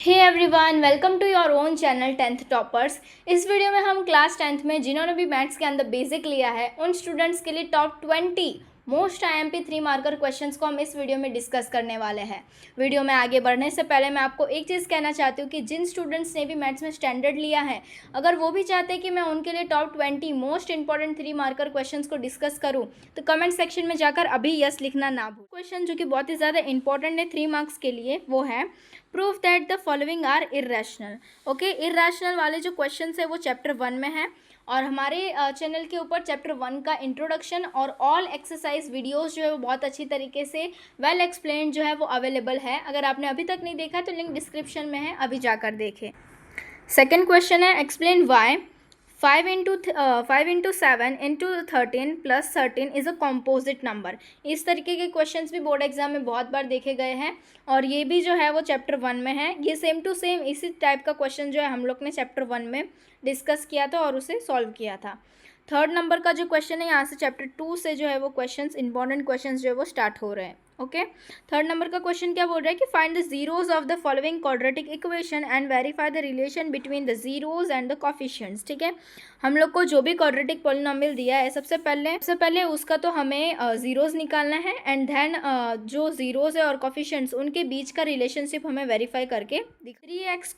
Hey everyone, welcome to your own channel tenth toppers. इस वीडियो में हम क्लास टेंथ में जिन्होंने भी मैथ्स के अंदर बेसिक लिया है उन स्टूडेंट्स के लिए top 20 most IMP 3 marker questions को हम इस वीडियो में डिस्कस करने वाले हैं। वीडियो में आगे बढ़ने से पहले मैं आपको एक चीज़ कहना चाहती हूँ कि जिन स्टूडेंट्स ने भी मैथ्स में स्टैंडर्ड लिया है, अगर वो भी चाहते हैं कि मैं उनके लिए top 20 most important 3 marker questions को डिस्कस करूँ, तो कमेंट सेक्शन में जाकर अभी यस लिखना ना भूल। क्वेश्चन जो कि बहुत ही ज़्यादा इंपॉर्टेंट है 3 मार्क्स के लिए, वो है proof that the following are irrational. Okay, irrational वाले जो क्वेश्चन है वो चैप्टर 1 में है और हमारे चैनल के ऊपर चैप्टर 1 का इंट्रोडक्शन और ऑल एक्सरसाइज वीडियोस जो है वो बहुत अच्छी तरीके से वेल एक्सप्लेन्ड जो है वो अवेलेबल है। अगर आपने अभी तक नहीं देखा तो लिंक डिस्क्रिप्शन में है, अभी जाकर देखें। सेकेंड क्वेश्चन है explain why 5 into 7 into 13 + 13 is a composite number. इस तरीके के क्वेश्चंस भी बोर्ड एग्जाम में बहुत बार देखे गए हैं और ये भी जो है वो चैप्टर 1 में है। ये सेम टू सेम इसी टाइप का क्वेश्चन जो है हम लोग ने चैप्टर 1 में डिस्कस किया था और उसे सॉल्व किया था। थर्ड नंबर का जो क्वेश्चन है यहाँ से चैप्टर 2 से जो है वो क्वेश्चंस इंपॉर्टेंट क्वेश्चंस जो है वो स्टार्ट हो रहे हैं। ओके, थर्ड नंबर का क्वेश्चन क्या बोल रहा है कि find the zeros of the following quadratic equation and verify the relation between the zeros and the coefficients. ठीक है, हम लोग को जो भी क्वाड्रेटिक पॉलिनोमियल दिया है सबसे पहले उसका तो हमें जीरोज निकालना है एंड देन जो जीरोज है और कोफिशिएंट्स उनके बीच का रिलेशनशिप हमें वेरीफाई करके 3x² -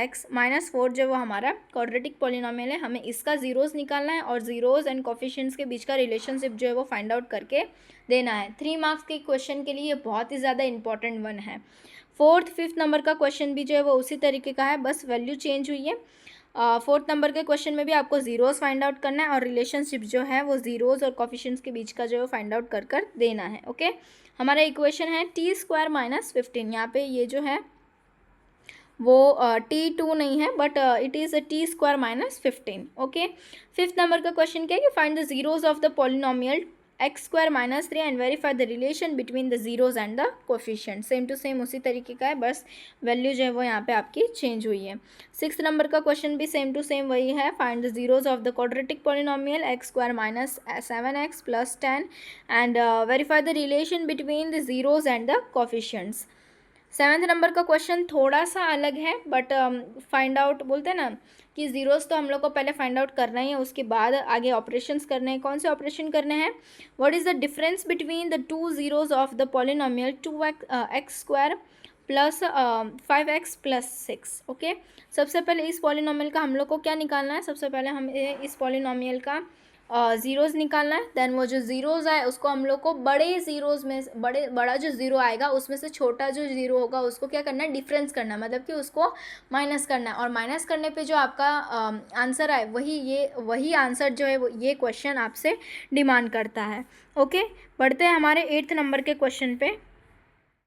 x - 4 जो वो हमारा क्वाड्रेटिक पॉलिनोमियल है, हमें इसका जीरोज निकालना है और जीरोज एंड कोफिशिएंट्स के बीच का रिलेशनशिप जो है वो फाइंड आउट करके देना है। 3 मार्क्स के क्वेश्चन के लिए ये बहुत ही ज़्यादा इंपॉर्टेंट वन है। फोर्थ फिफ्थ नंबर का क्वेश्चन भी जो है वो उसी तरीके का है, बस वैल्यू चेंज हुई है। फोर्थ नंबर के क्वेश्चन में भी आपको जीरोस फाइंड आउट करना है और रिलेशनशिप जो है वो जीरोस और कोफिशिएंट्स के बीच का जो है फाइंड आउट कर देना है। ओके, हमारा इक्वेशन है t² - 15। यहाँ पे ये जो है वो t2 नहीं है but it is t² - 15। Okay, fifth number का क्वेश्चन क्या है कि find the zeros of the polynomial x² - 3 and verify the relation between the zeros and the coefficient. Same to same उसी तरीके का है, बस वैल्यू जो है वो यहाँ पे आपकी चेंज हुई है। सिक्स नंबर का क्वेश्चन भी सेम टू सेम वही है, find the zeros of the quadratic polynomial x² - 7x + 10 and verify the relation between the zeros and the coefficients. Seventh number का क्वेश्चन थोड़ा सा अलग है बट फाइंड आउट बोलते हैं ना कि जीरोस तो हम लोग को पहले फाइंड आउट करना ही है, उसके बाद आगे ऑपरेशंस करने हैं। कौन से ऑपरेशन करने हैं? What is the difference between the two zeros of the polynomial 2x² + 5x + 6। Okay, सबसे पहले इस पॉलिनोमियल का हम लोग को क्या निकालना है? सबसे पहले हमें इस पॉलिनोमियल का ज़ीरोज़ निकालना है। देन वो जो ज़ीरोज़ आए उसको हम लोग को बड़े ज़ीरोज़ में बड़ा जो ज़ीरो आएगा उसमें से छोटा जो ज़ीरो होगा उसको क्या करना है? डिफरेंस करना है, मतलब कि उसको माइनस करना है और माइनस करने पे जो आपका आंसर आए वही आंसर जो है वो ये क्वेश्चन आपसे डिमांड करता है। ओके, बढ़ते हैं हमारे 8th नंबर के क्वेश्चन पे।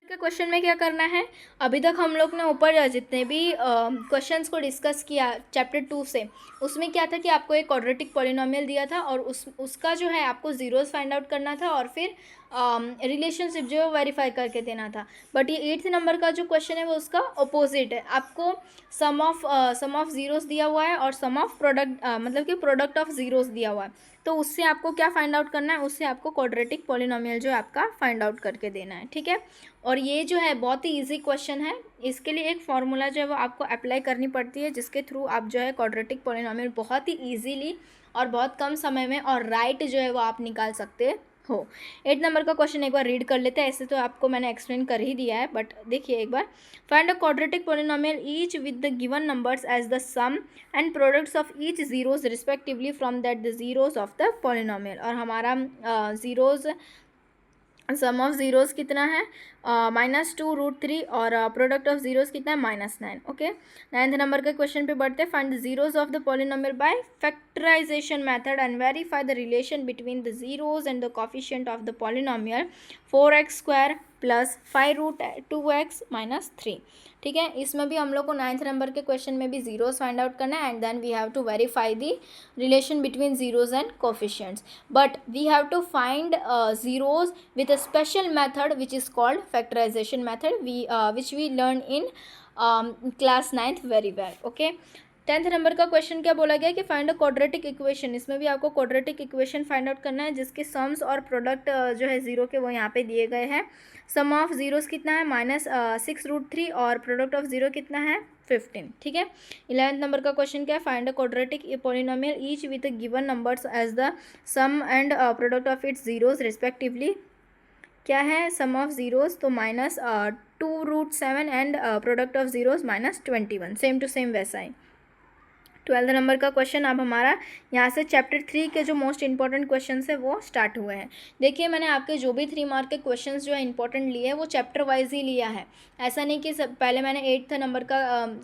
के क्वेश्चन में क्या करना है? अभी तक हम लोग ने ऊपर जितने भी क्वेश्चंस को डिस्कस किया चैप्टर 2 से, उसमें क्या था कि आपको एक क्वाड्रेटिक पॉलिनोमियल दिया था और उसका जो है आपको जीरोस फाइंड आउट करना था और फिर रिलेशनशिप जो है वेरीफाई करके देना था। बट ये 8th नंबर का जो क्वेश्चन है वो उसका अपोजिट है। आपको सम ऑफ जीरोस दिया हुआ है और सम ऑफ प्रोडक्ट मतलब कि प्रोडक्ट ऑफ जीरोस दिया हुआ है, तो उससे आपको क्या फाइंड आउट करना है? उससे आपको क्वाड्रेटिक पॉलिनोमियल जो है आपका फाइंड आउट करके देना है। ठीक है, और ये जो है बहुत ही इजी क्वेश्चन है। इसके लिए एक फार्मूला जो है वो आपको अप्लाई करनी पड़ती है जिसके थ्रू आप जो है क्वाड्रेटिक पॉलिनोमियल बहुत ही इजीली और बहुत कम समय में और राइट जो है वो आप निकाल सकते हो। 8 नंबर का क्वेश्चन एक बार रीड कर लेते हैं। ऐसे तो आपको मैंने एक्सप्लेन कर ही दिया है बट देखिए एक बार। Find a quadratic polynomial each with the given numbers as the sum and products of each zeros respectively from that the zeros of the polynomial. और हमारा जीरोज सम ऑफ जीरोस कितना है? -2√3 और प्रोडक्ट ऑफ जीरोस कितना है? -9। Okay, 9th number के question पे बढ़ते हैं। Find the zeros of the polynomial by factorization method and verify the relation between the zeros and the coefficient of the polynomial 4x² + 5√2x - 3। ठीक है, इसमें भी हम लोग को 9th नंबर के क्वेश्चन में भी जीरोस फाइंड आउट करना है and then we have to verify the relation between zeros and coefficients, but we have to find zeros with a special method which is called factorization method which we learn in class 9th very well. Okay, 10th number का question क्या बोला गया कि find a quadratic equation. इसमें भी आपको quadratic equation find out करना है जिसके सम्स और प्रोडक्ट जो है जीरो के वो यहाँ पे दिए गए हैं। सम ऑफ जीरोस कितना है -6√3 और प्रोडक्ट ऑफ जीरो कितना है 15। ठीक है। 11th नंबर का क्वेश्चन क्या है, find a quadratic polynomial each with given numbers as the sum and product of its zeros respectively. क्या है सम ऑफ जीरोस, तो -2√7 and product of zeros -21। Same to same वैसा ही। 12th नंबर का question अब हमारा यहाँ से चैप्टर 3 के जो मोस्ट इंपॉर्टेंट क्वेश्चन है वो स्टार्ट हुए हैं। देखिए मैंने आपके जो भी 3 मार्क के क्वेश्चंस जो है इंपॉर्टेंट लिए हैं वो चैप्टर वाइज ही लिया है। ऐसा नहीं कि पहले मैंने 8th नंबर का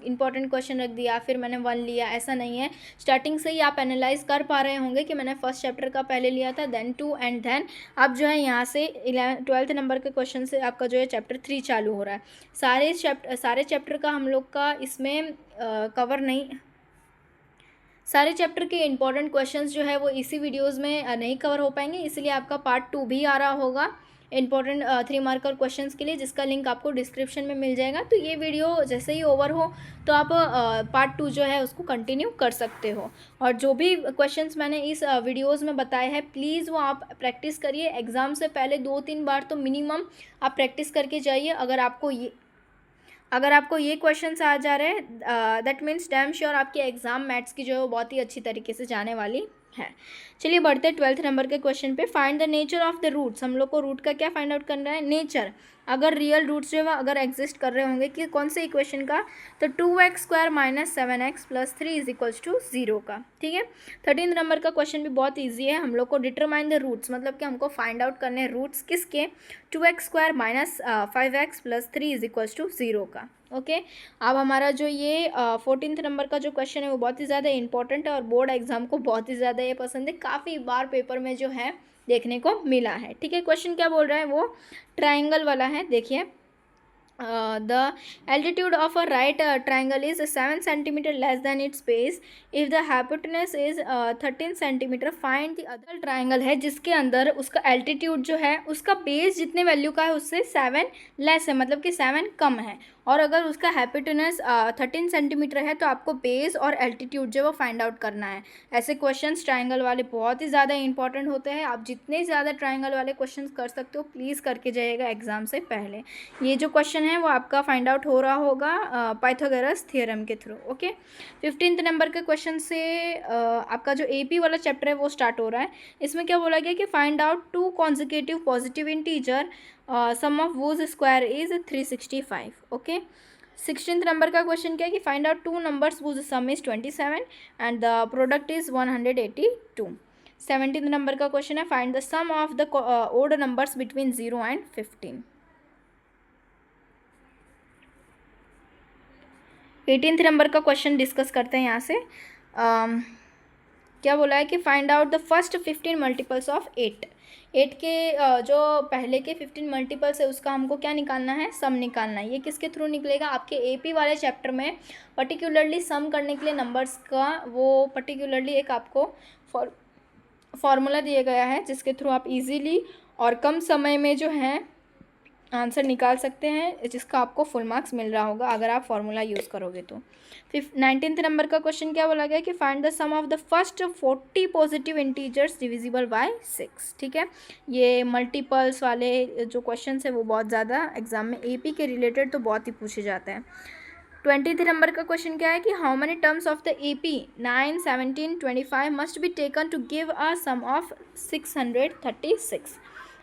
इंपॉर्टेंट क्वेश्चन रख दिया फिर मैंने 1 लिया, ऐसा नहीं है। स्टार्टिंग से ही आप एनालाइज कर पा रहे होंगे कि मैंने फर्स्ट चैप्टर का पहले लिया था, देन 2 एंड देन अब जो है यहाँ से 12th नंबर के क्वेश्चन से आपका जो है चैप्टर 3 चालू हो रहा है। सारे चैप्टर का हम लोग का इसमें कवर नहीं, सारे चैप्टर के इंपॉर्टेंट क्वेश्चंस जो है वो इसी वीडियोस में नहीं कवर हो पाएंगे, इसलिए आपका पार्ट 2 भी आ रहा होगा इंपॉर्टेंट 3 मार्कर क्वेश्चंस के लिए, जिसका लिंक आपको डिस्क्रिप्शन में मिल जाएगा। तो ये वीडियो जैसे ही ओवर हो तो आप पार्ट 2 जो है उसको कंटिन्यू कर सकते हो। और जो भी क्वेश्चंस मैंने इस वीडियोज़ में बताए हैं प्लीज़ वो आप प्रैक्टिस करिए। एग्ज़ाम से पहले 2-3 बार तो मिनिमम आप प्रैक्टिस करके जाइए। अगर आपको ये क्वेश्चंस आ जा रहे हैं दैट मीन्स डैम श्योर आपकी एग्ज़ाम मैथ्स की जो है वो बहुत ही अच्छी तरीके से जाने वाली है। चलिए बढ़ते हैं 12th नंबर के क्वेश्चन पे। Find the nature of the roots. हम लोग को रूट का क्या फाइंड आउट करना है, नेचर। अगर रियल रूट्स जो है अगर एग्जिस्ट कर रहे होंगे कि कौन से इक्वेशन का, तो 2x² - 7x + 3 = 0 का। ठीक है। 13th नंबर का क्वेश्चन भी बहुत ईजी है। हम लोग को डिटरमाइन द रूट्स, मतलब कि हमको फाइंड आउट करने हैं रूट्स किसके, 2x² - 5x + 3 = 0 का। ओके। अब हमारा जो ये 14th नंबर का जो क्वेश्चन है वो बहुत ही ज़्यादा इंपॉर्टेंट है और बोर्ड एग्जाम को बहुत ही ज़्यादा ये पसंद है, काफ़ी बार पेपर में जो है देखने को मिला है। ठीक है। क्वेश्चन क्या बोल रहा है, वो ट्राइंगल वाला है। देखिए the altitude of a right triangle is 7 centimeter less than its base. If the hypotenuse is 13 centimeter, find the other triangle है जिसके अंदर उसका altitude जो है उसका बेस जितने वैल्यू का है उससे 7 लेस है, मतलब कि 7 कम है। और अगर उसका हाइपोटेनस 13 सेंटीमीटर है तो आपको बेस और एल्टीट्यूड जो वो फाइंड आउट करना है। ऐसे क्वेश्चंस ट्राइंगल वाले बहुत ही ज़्यादा इंपॉर्टेंट होते हैं। आप जितने ज़्यादा ट्राइंगल वाले क्वेश्चंस कर सकते हो प्लीज़ करके जाइएगा एग्जाम से पहले। ये जो क्वेश्चन है वो आपका फाइंड आउट हो रहा होगा पाइथागोरस थ्योरम के थ्रू। ओके। 15th नंबर के क्वेश्चन से आपका जो AP वाला चैप्टर है वो स्टार्ट हो रहा है। इसमें क्या बोला गया कि find out 2 consecutive positive integer, sum of whose square is 365। Okay. 16th number का क्वेश्चन क्या है कि find out 2 numbers whose sum is 27 and the product is 182। 17th number का क्वेश्चन है find the sum of the odd numbers between 0 and 15। 18th number का question discuss करते हैं यहाँ से। क्या बोला है कि find out the first 15 multiples of 8 के जो पहले के 15 मल्टीपल्स है उसका हमको क्या निकालना है, सम निकालना है। ये किसके थ्रू निकलेगा, आपके AP वाले चैप्टर में पर्टिकुलरली सम करने के लिए नंबर्स का वो पर्टिकुलरली एक आपको फॉर्मूला दिया गया है जिसके थ्रू आप इजीली और कम समय में जो है आंसर निकाल सकते हैं, जिसका आपको फुल मार्क्स मिल रहा होगा अगर आप फार्मूला यूज़ करोगे तो। 19th नंबर का क्वेश्चन क्या बोला गया कि find the sum of the first 40 positive integers divisible by 6। ठीक है। ये मल्टीपल्स वाले जो क्वेश्चन है वो बहुत ज़्यादा एग्जाम में AP के रिलेटेड तो बहुत ही पूछे जाते हैं। 20th नंबर का क्वेश्चन क्या है कि how many terms of the AP 9, 17, 25 must be taken to give a sum of 636।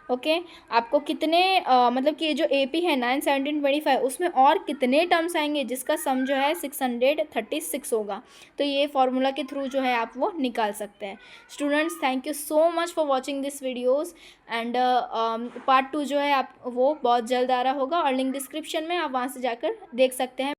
Okay. आपको कितने मतलब कि ये जो AP है 9, 17, 25 उसमें और कितने टर्म्स आएंगे जिसका सम जो है 636 होगा। तो ये फार्मूला के थ्रू जो है आप वो निकाल सकते हैं। Students thank you so much for watching this videos and part 2 जो है आप वो बहुत जल्द आ रहा होगा और लिंक डिस्क्रिप्शन में आप वहाँ से जाकर देख सकते हैं।